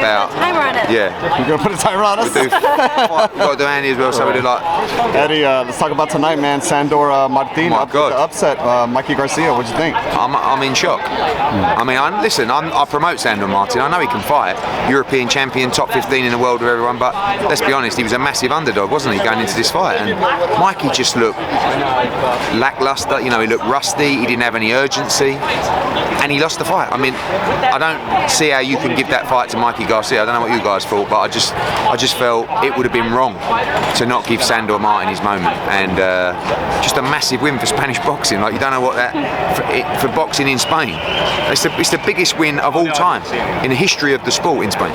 about. Timer on it. Yeah. You're gonna put a timer on us? We've got to do Andy as well, so we do like. Eddie, let's talk about tonight, man. Sandor Martin My up God. to upset Mikey Garcia. What'd you think? I'm in shock. I mean, I promote Sandor Martin. I know he can fight. European champion, top 15 in the world with everyone, but let's be honest, he was a massive underdog, wasn't he, going into this fight? And Mikey just looked lackluster. You know, he looked rusty. He didn't have any urgency, and he lost the fight. I mean, I don't see how you can give that fight to Mikey Garcia. I don't know what you guys thought, but I just felt it would have been wrong to not give Sandor Martin his moment. And just a massive win for Spanish boxing. Like, you don't know what that for boxing in Spain. It's the biggest win of all time in the history of the sport in Spain.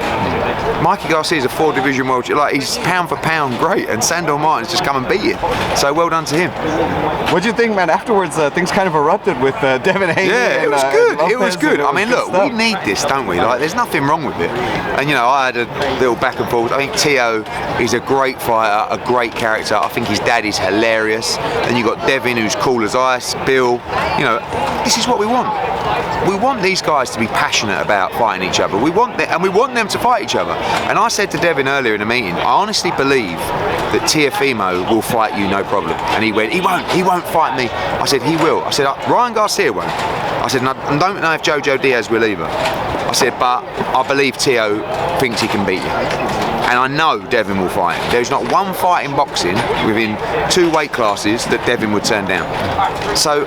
Mikey Garcia is a 4-division world, like, he's pound for pound great, and Sandor Martin's just come and beat him. So well done to him. What'd you think, man? Afterwards, things kind of erupted with Devin Haney. Yeah, it was good. It was good. I mean, look, we need this, don't we? Like, there's nothing wrong with it. And you know, I had a little back and forth. I think Tio is a great fighter, a great character. I think his dad is hilarious. Then you got Devin, who's cool as ice. Bill, you know, this is what we want. We want these guys to be passionate about fighting each other. We want them to fight each other. And I said to Devin earlier in the meeting, I honestly believe that Teofimo will fight you no problem. And he went, he won't fight me. I said, he will. I said, Ryan Garcia won't. I said, I don't know if Jojo Diaz will either. I said, but I believe Tio thinks he can beat you. And I know Devin will fight him. There's not one fight in boxing within 2 weight classes that Devin would turn down. So,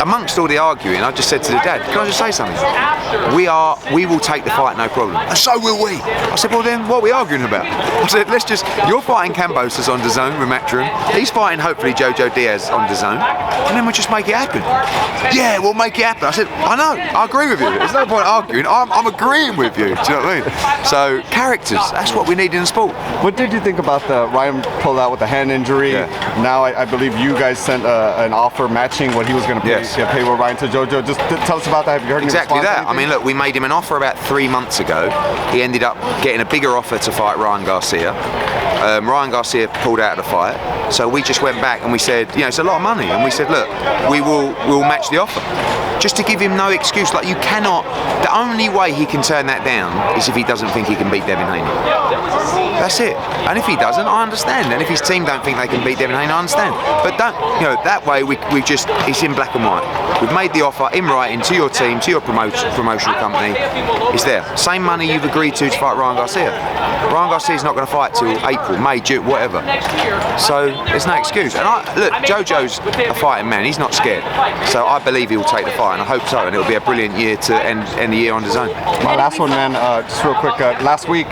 amongst all the arguing, I just said to the dad, can I just say something? We will take the fight, no problem. And so will we. I said, well then, what are we arguing about? I said, you're fighting Cambosos on DAZN with Matchroom. He's fighting, hopefully, Jojo Diaz on DAZN. And then we'll just make it happen. Yeah, we'll make it happen. I said, I know, I agree with you. There's no point arguing. I'm agreeing with you. Do you know what I mean? So, characters, that's what we need in sport. What did you think about the Ryan pulled out with the hand injury? Yeah. Now I believe you guys sent an offer matching what he was going to pay, pay with Ryan to Jojo. Just tell us about that. Have you heard exactly that? I mean, look, we made him an offer about 3 months ago. He ended up getting a bigger offer to fight Ryan Garcia. Ryan Garcia pulled out of the fight, so we just went back and we said, you know, it's a lot of money, and we said, look, we'll match the offer. Just to give him no excuse. Like, you cannot, the only way he can turn that down is if he doesn't think he can beat Devin Haney. That's it. And if he doesn't, I understand. And if his team don't think they can beat Devin Haney, I understand. But don't, you know, that way we just, it's in black and white. We've made the offer in writing to your team, to your promotional company. It's there. Same money you've agreed to fight Ryan Garcia. Ryan Garcia's not going to fight till April, May, June, whatever. So there's no excuse. And look, Jojo's a fighting man. He's not scared. So I believe he'll take the fight, and I hope so. And it'll be a brilliant year to end the year on DAZN. My last one, man. Just real quick. Last week,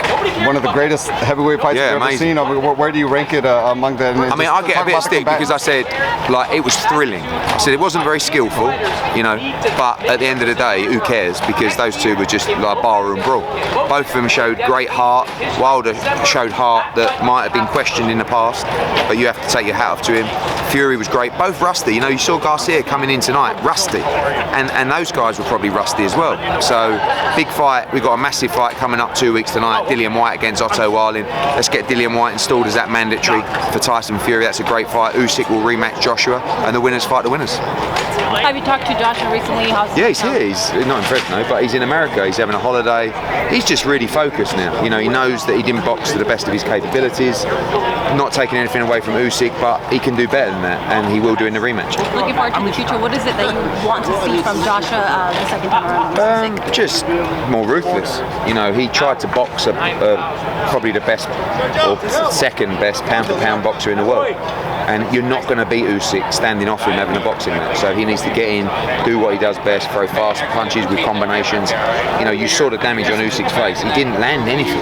one of the greatest heavyweight fights you've ever seen. Where do you rank it among the? I mean, I get a bit of stick because I said, like, it was thrilling. I said it wasn't very skillful, you know, but at the end of the day, who cares? Because those two were just like barroom brawl. Both of them showed great heart. Wilder showed heart that might have been questioned in the past, but you have to take your hat off to him. Fury was great. Both rusty. You know, you saw Garcia coming in tonight, rusty, and those guys were probably rusty as well. So big fight. We've got a massive fight coming up 2 weeks tonight. Dillian Whyte against Otto Warling. Let's get Dillian Whyte installed as that mandatory for Tyson Fury. That's a great fight. Usyk will rematch Joshua, and the winners fight the winners. Have you talked to Joshua recently? Yeah, he's here. He's not in Fresno, but he's in America. He's having a holiday. He's just really focused now. You know, he knows that he didn't box to the best of his capabilities. Not taking anything away from Usyk, but he can do better than that, and he will do in the rematch. Looking forward to the future. What is it that you want to see from Joshua the second time around? Just more ruthless. You know, he tried to box probably the best or second best pound-for-pound boxer in the world. And you're not going to beat Usyk standing off him having a boxing match. So he needs to get in, do what he does best, throw fast punches with combinations. You know, you saw the damage on Usyk's face. He didn't land anything.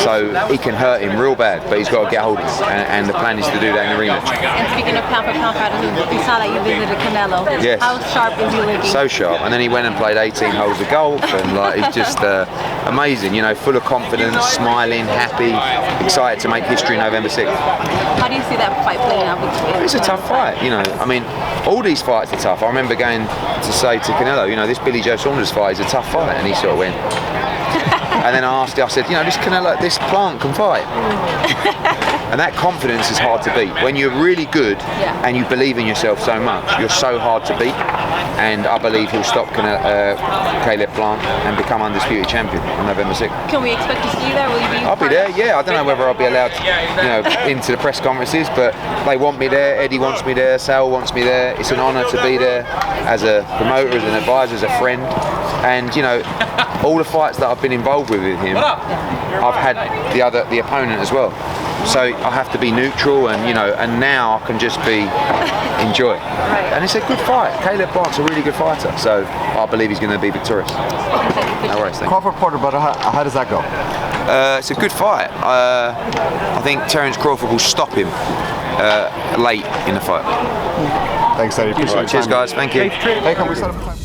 So he can hurt him real bad, but he's got to get hold of him. And the plan is to do that in the rematch. And speaking of pound-for-pound fighters, we saw that you visited Canelo. Yes. How sharp is he looking? So sharp. And then he went and played 18 holes of golf, and like, he's just amazing. You know, full of confidence, smiling, happy, excited to make history November 6th. How do you see that fight playing out? It's a tough fight, you know. I mean, all these fights are tough. I remember going to say to Canelo, you know, this Billy Joe Saunders fight is a tough fight, and he sort of went. And then I said, you know, this plant can fight. And that confidence is hard to beat. When you're really good and you believe in yourself so much, you're so hard to beat. And I believe he'll stop Caleb Plant and become undisputed champion on November 6th. Can we expect to see you there? Will you be? I'll be there. Yeah, I don't know whether I'll be allowed, into the press conferences, but they want me there. Eddie wants me there. Sal wants me there. It's an honour to be there as a promoter, as an advisor, as a friend. And all the fights that I've been involved with him, I've had the opponent as well. So I have to be neutral, and and now I can just enjoy. Right. And it's a good fight. Caleb Plant's a really good fighter, so I believe he's going to be victorious. No worries. Crawford Porter, but how does that go? It's a good fight. I think Terence Crawford will stop him late in the fight. Thanks, Eddie. Appreciate it. Cheers, guys. Thank you. Hey, can we set up time?